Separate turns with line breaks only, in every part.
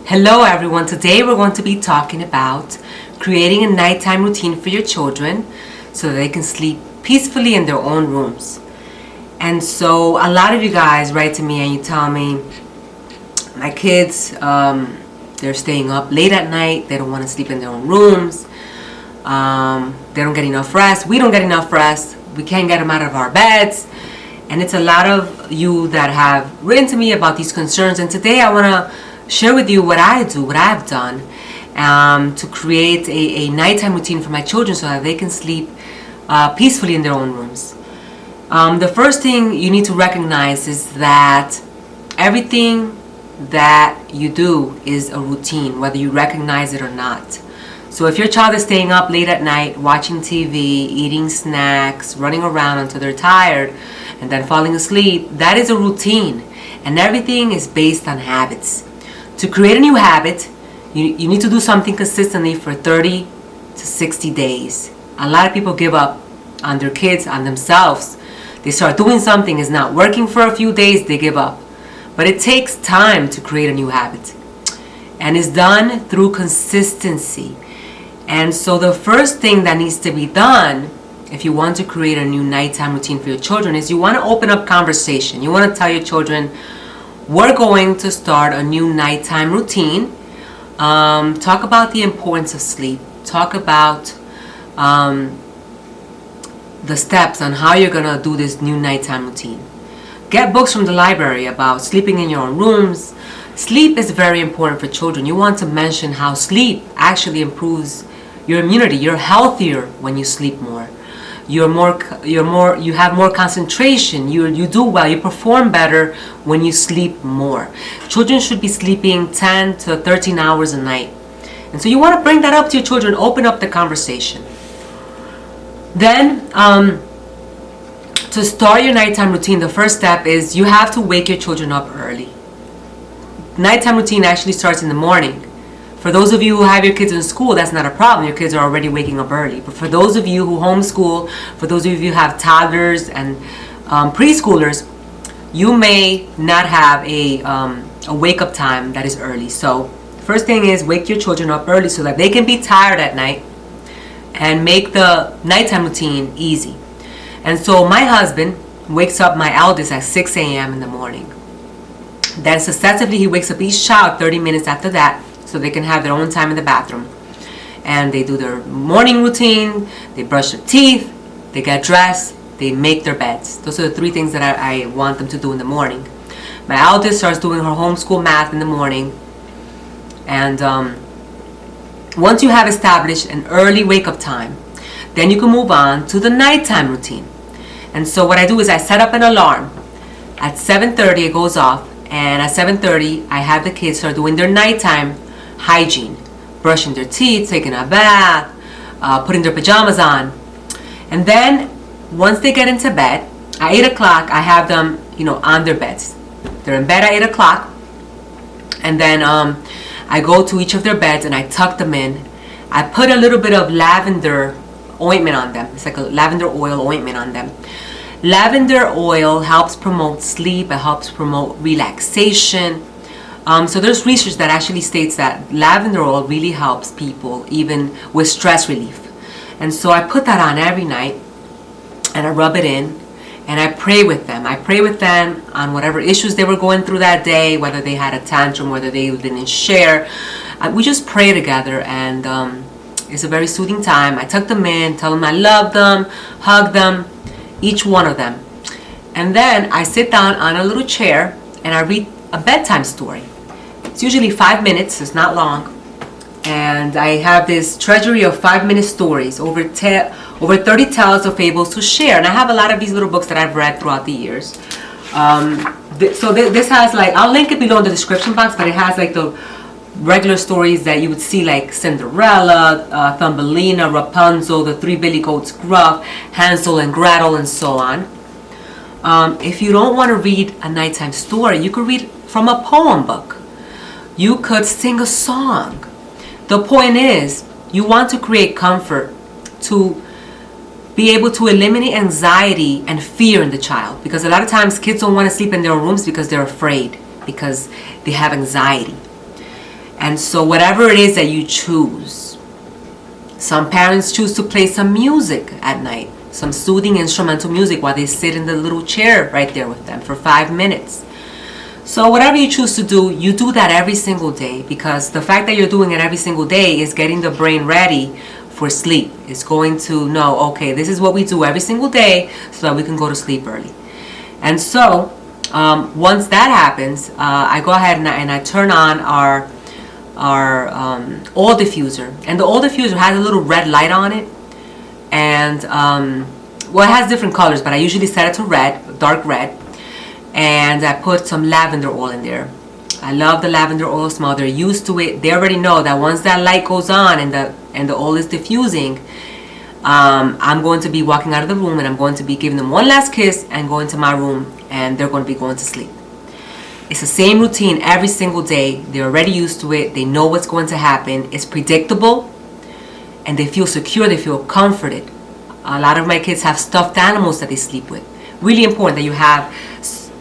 Hello everyone, today we're going to be talking about creating a nighttime routine for your children so that they can sleep peacefully in their own rooms. And so a lot of you guys write to me and you tell me, my kids, they're staying up late at night, they don't want to sleep in their own rooms, they don't get enough rest, we don't get enough rest, we can't get them out of our beds. And it's a lot of you that have written to me about these concerns, and today I want to share with you what I do, what I've done to create a nighttime routine for my children so that they can sleep peacefully in their own rooms. The first thing you need to recognize is that everything that you do is a routine, whether you recognize it or not. So if your child is staying up late at night, watching TV, eating snacks, running around until they're tired, and then falling asleep, that is a routine. And everything is based on habits. To create a new habit, you need to do something consistently for 30 to 60 days. A lot of people give up on their kids, on themselves. They start doing something, it's not working for a few days, they give up. But it takes time to create a new habit. And it's done through consistency. And so the first thing that needs to be done if you want to create a new nighttime routine for your children is you want to open up conversation. You want to tell your children, we're going to start a new nighttime routine. Talk about the importance of sleep. Talk about the steps on how you're going to do this new nighttime routine. Get books from the library about sleeping in your own rooms. Sleep is very important for children. You want to mention how sleep actually improves your immunity. You're healthier when you sleep more. You have more concentration. You do well. You perform better when you sleep more. Children should be sleeping 10 to 13 hours a night. And so you want to bring that up to your children. Open up the conversation. Then, to start your nighttime routine, the first step is you have to wake your children up early. Nighttime routine actually starts in the morning. For those of you who have your kids in school, that's not a problem. Your kids are already waking up early. But for those of you who homeschool, for those of you who have toddlers and preschoolers, you may not have a wake-up time that is early. So first thing is wake your children up early so that they can be tired at night and make the nighttime routine easy. And so my husband wakes up my eldest at 6 a.m. in the morning. Then successively he wakes up each child 30 minutes after that, so they can have their own time in the bathroom. And they do their morning routine, they brush their teeth, they get dressed, they make their beds. Those are the three things that I want them to do in the morning. My eldest starts doing her homeschool math in the morning. And once you have established an early wake-up time, then you can move on to the nighttime routine. And so what I do is I set up an alarm. At 7:30 it goes off, and at 7:30 I have the kids start doing their nighttime hygiene, brushing their teeth, taking a bath, putting their pajamas on. And then once they get into bed, at 8 o'clock I have them, on their beds. They're in bed at 8 o'clock, and then I go to each of their beds and I tuck them in. I put a little bit of lavender ointment on them. It's like a lavender oil ointment on them. Lavender oil helps promote sleep, it helps promote relaxation. So there's research that actually states that lavender oil really helps people even with stress relief. And so I put that on every night and I rub it in and I pray with them. I pray with them on whatever issues they were going through that day, whether they had a tantrum, whether they didn't share. We just pray together, and it's a very soothing time. I tuck them in, tell them I love them, hug them, each one of them. And then I sit down on a little chair and I read a bedtime story. It's usually 5 minutes, it's not long. And I have this treasury of 5-minute stories, over 30 tales of fables to share. And I have a lot of these little books that I've read throughout the years. So this has I'll link it below in the description box, but it has the regular stories that you would see, like Cinderella, Thumbelina, Rapunzel, the Three Billy Goats Gruff, Hansel and Gretel, and so on. If you don't want to read a nighttime story, you could read from a poem book. You could sing a song. The point is, you want to create comfort to be able to eliminate anxiety and fear in the child. Because a lot of times kids don't want to sleep in their rooms because they're afraid, because they have anxiety. And so whatever it is that you choose, some parents choose to play some music at night, some soothing instrumental music while they sit in the little chair right there with them for 5 minutes. So whatever you choose to do, you do that every single day, because the fact that you're doing it every single day is getting the brain ready for sleep. It's going to know, okay, this is what we do every single day so that we can go to sleep early. And so once that happens, I go ahead and I turn on our oil diffuser. And the oil diffuser has a little red light on it. And well, it has different colors, but I usually set it to red, dark red. And I put some lavender oil in there. I love the lavender oil smell. They're used to it. They already know that once that light goes on and the oil is diffusing, I'm going to be walking out of the room, and I'm going to be giving them one last kiss and going to my room, and they're going to be going to sleep. It's the same routine every single day. They're already used to it. They know what's going to happen. It's predictable, and they feel secure. They feel comforted. A lot of my kids have stuffed animals that they sleep with. Really important that you have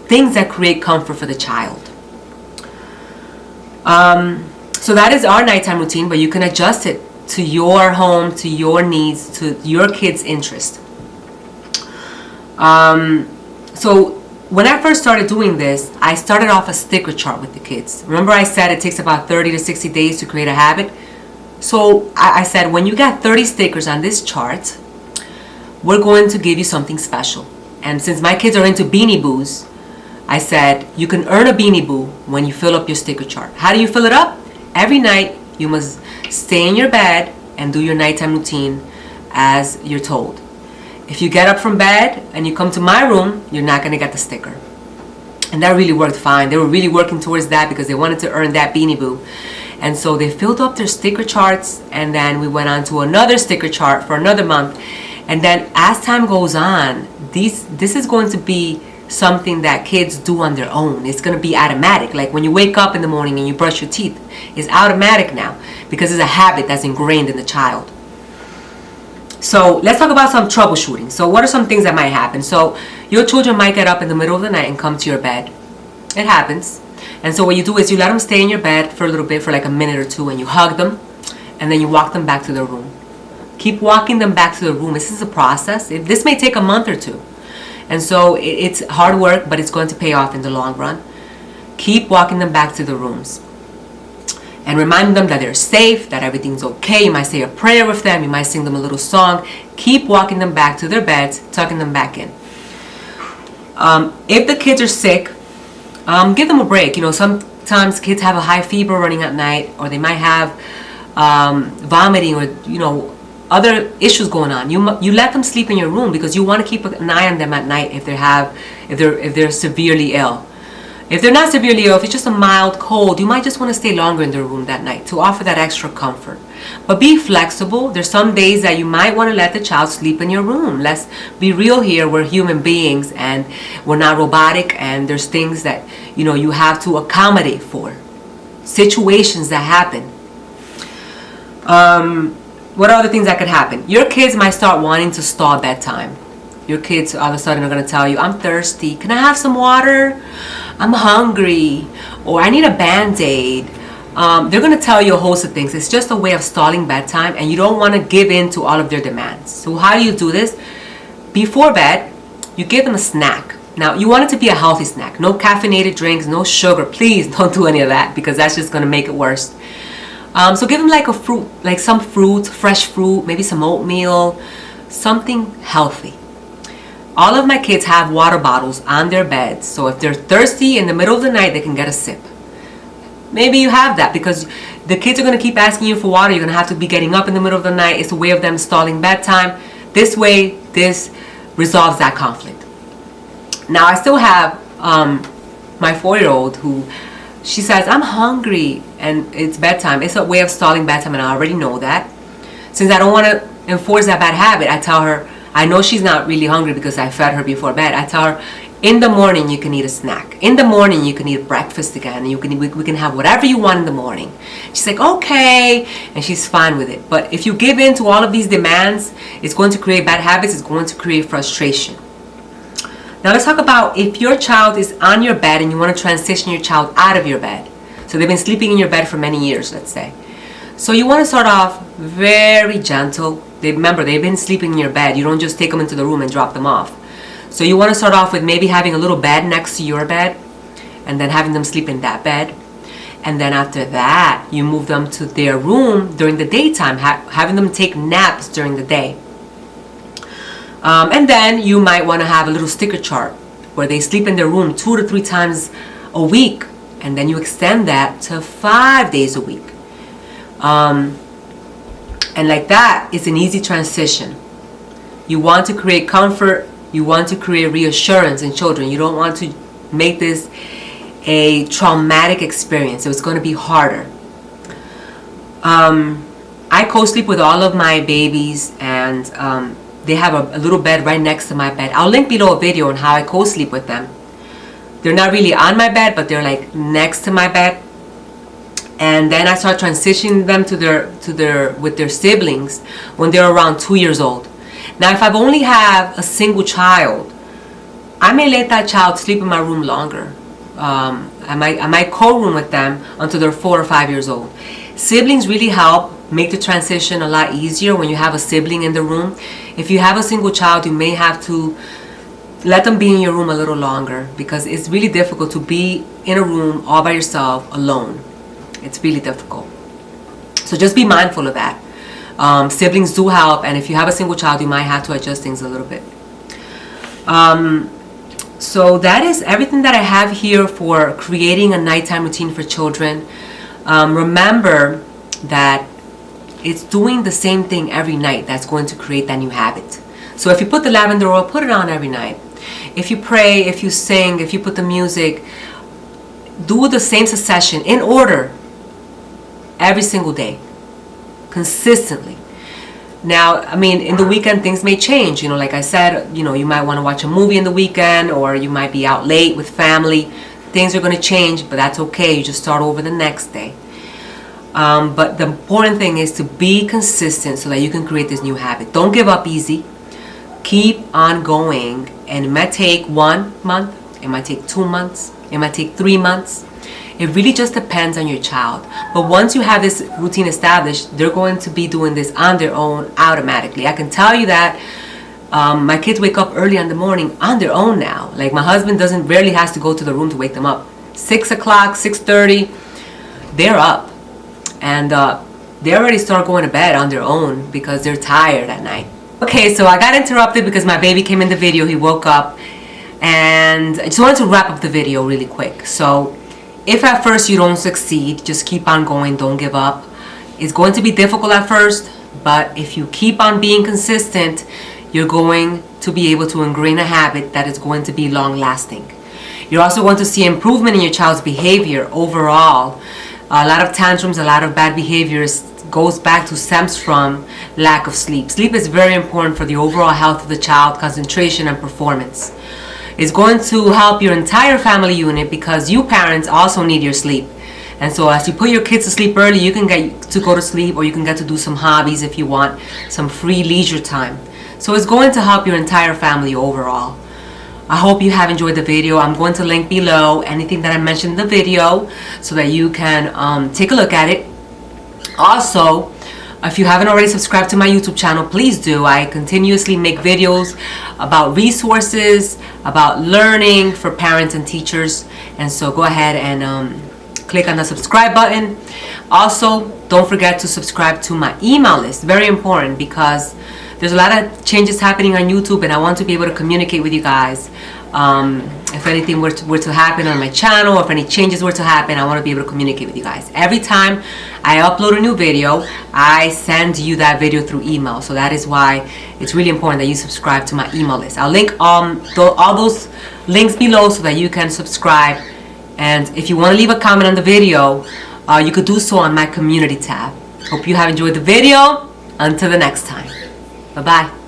things that create comfort for the child. So that is our nighttime routine, but you can adjust it to your home, to your needs, to your kids' interest. So when I first started doing this, I started off a sticker chart with the kids. Remember I said it takes about 30 to 60 days to create a habit? So I said, when you got 30 stickers on this chart, we're going to give you something special. And since my kids are into Beanie Boos, I said, you can earn a Beanie Boo when you fill up your sticker chart. How do you fill it up? Every night, you must stay in your bed and do your nighttime routine as you're told. If you get up from bed and you come to my room, you're not going to get the sticker. And that really worked fine. They were really working towards that because they wanted to earn that Beanie Boo. And so they filled up their sticker charts, and then we went on to another sticker chart for another month. And then as time goes on, this is going to be something that kids do on their own. It's going to be automatic. Like when you wake up in the morning and you brush your teeth, it's automatic now because it's a habit that's ingrained in the child. So let's talk about some troubleshooting. So what are some things that might happen? So your children might get up in the middle of the night and come to your bed. It happens. And so what you do is you let them stay in your bed for a little bit, for like a minute or two, and you hug them, and then you walk them back to their room. Keep walking them back to their room. This is a process. This may take a month or two. And so it's hard work, but it's going to pay off in the long run. Keep walking them back to the rooms. And remind them that they're safe, that everything's okay. You might say a prayer with them. You might sing them a little song. Keep walking them back to their beds, tucking them back in. If the kids are sick, give them a break. You know, sometimes kids have a high fever running at night, or they might have vomiting, or, you know, other issues going on. You let them sleep in your room because you want to keep an eye on them at night if they're severely ill. If they're not severely ill, if it's just a mild cold, you might just want to stay longer in their room that night to offer that extra comfort. But be flexible. There's some days that you might want to let the child sleep in your room. Let's be real here. We're human beings and we're not robotic, and there's things that, you know, you have to accommodate for. Situations that happen. What are other things that could happen? Your kids might start wanting to stall bedtime. Your kids all of a sudden are going to tell you, I'm thirsty. Can I have some water? I'm hungry. Or I need a Band-Aid. They're going to tell you a host of things. It's just a way of stalling bedtime, and you don't want to give in to all of their demands. So how do you do this? Before bed, you give them a snack. Now, you want it to be a healthy snack. No caffeinated drinks, no sugar. Please don't do any of that, because that's just going to make it worse. So give them like a fruit, like some fruit, fresh fruit, maybe some oatmeal, something healthy. All of my kids have water bottles on their beds, so if they're thirsty in the middle of the night, they can get a sip. Maybe you have that because the kids are going to keep asking you for water. You're going to have to be getting up in the middle of the night. It's a way of them stalling bedtime. This way, this resolves that conflict. Now, I still have my 4-year-old who, she says, I'm hungry, and it's bedtime. It's a way of stalling bedtime, and I already know that. Since I don't want to enforce that bad habit, I tell her, I know she's not really hungry because I fed her before bed. I tell her, in the morning you can eat a snack. In the morning you can eat breakfast again. We can have whatever you want in the morning. She's like, okay, and she's fine with it. But if you give in to all of these demands, it's going to create bad habits. It's going to create frustration. Now let's talk about if your child is on your bed and you want to transition your child out of your bed. So So they've been sleeping in your bed for many years, let's say. So you want to start off very gentle. Remember, they've been sleeping in your bed. You don't just take them into the room and drop them off. So you want to start off with maybe having a little bed next to your bed, and then having them sleep in that bed. And then after that, you move them to their room during the daytime, having them take naps during the day. And then you might want to have a little sticker chart where they sleep in their room 2 to 3 times a week. And then you extend that to 5 days a week. And like that, it's an easy transition. You want to create comfort. You want to create reassurance in children. You don't want to make this a traumatic experience. So it's going to be harder. I co-sleep with all of my babies, and they have a little bed right next to my bed. I'll link below a video on how I co-sleep with them. They're not really on my bed, but they're like next to my bed. And then I start transitioning them with their siblings when they're around 2 years old. Now, if I've only have a single child, I may let that child sleep in my room longer. I might co-room with them until they're 4 or 5 years old. Siblings really help make the transition a lot easier when you have a sibling in the room. If you have a single child, you may have to let them be in your room a little longer, because it's really difficult to be in a room all by yourself alone. It's really difficult. So just be mindful of that. Siblings do help, and if you have a single child, you might have to adjust things a little bit. So that is everything that I have here for creating a nighttime routine for children. Remember that it's doing the same thing every night that's going to create that new habit. So if you put the lavender oil, put it on every night. If you pray, if you sing, if you put the music, do the same succession in order every single day, consistently. Now, I mean, in the weekend, things may change. You know, like I said, you know, you might want to watch a movie in the weekend, or you might be out late with family. Things are going to change, but that's okay. You just start over the next day. But the important thing is to be consistent so that you can create this new habit. Don't give up easy. Keep on going. And it might take 1 month. It might take 2 months. It might take 3 months. It really just depends on your child. But once you have this routine established, they're going to be doing this on their own automatically. I can tell you that my kids wake up early in the morning on their own now. Like, my husband rarely has to go to the room to wake them up. 6 o'clock, 6:30, they're up. And they already start going to bed on their own because they're tired at night. Okay, so I got interrupted because my baby came in the video. He woke up. And I just wanted to wrap up the video really quick. So if at first you don't succeed, just keep on going. Don't give up. It's going to be difficult at first, but if you keep on being consistent, you're going to be able to ingrain a habit that is going to be long lasting. You're also going to see improvement in your child's behavior overall. A lot of tantrums, a lot of bad behaviors stems from lack of sleep. Sleep is very important for the overall health of the child, concentration and performance. It's going to help your entire family unit because you parents also need your sleep. And so as you put your kids to sleep early, you can get to go to sleep, or you can get to do some hobbies if you want, some free leisure time. So it's going to help your entire family overall. I hope you have enjoyed the video. I'm going to link below anything that I mentioned in the video so that you can take a look at it. Also, if you haven't already subscribed to my YouTube channel, please do. I continuously make videos about resources, about learning for parents and teachers. And so go ahead and click on the subscribe button. Also, don't forget to subscribe to my email list. Very important, because there's a lot of changes happening on YouTube, and I want to be able to communicate with you guys. If anything were to happen on my channel, or if any changes were to happen, I want to be able to communicate with you guys. Every time I upload a new video, I send you that video through email. So that is why it's really important that you subscribe to my email list. I'll link all those links below so that you can subscribe. And if you want to leave a comment on the video, you could do so on my community tab. Hope you have enjoyed the video. Until the next time. Bye-bye.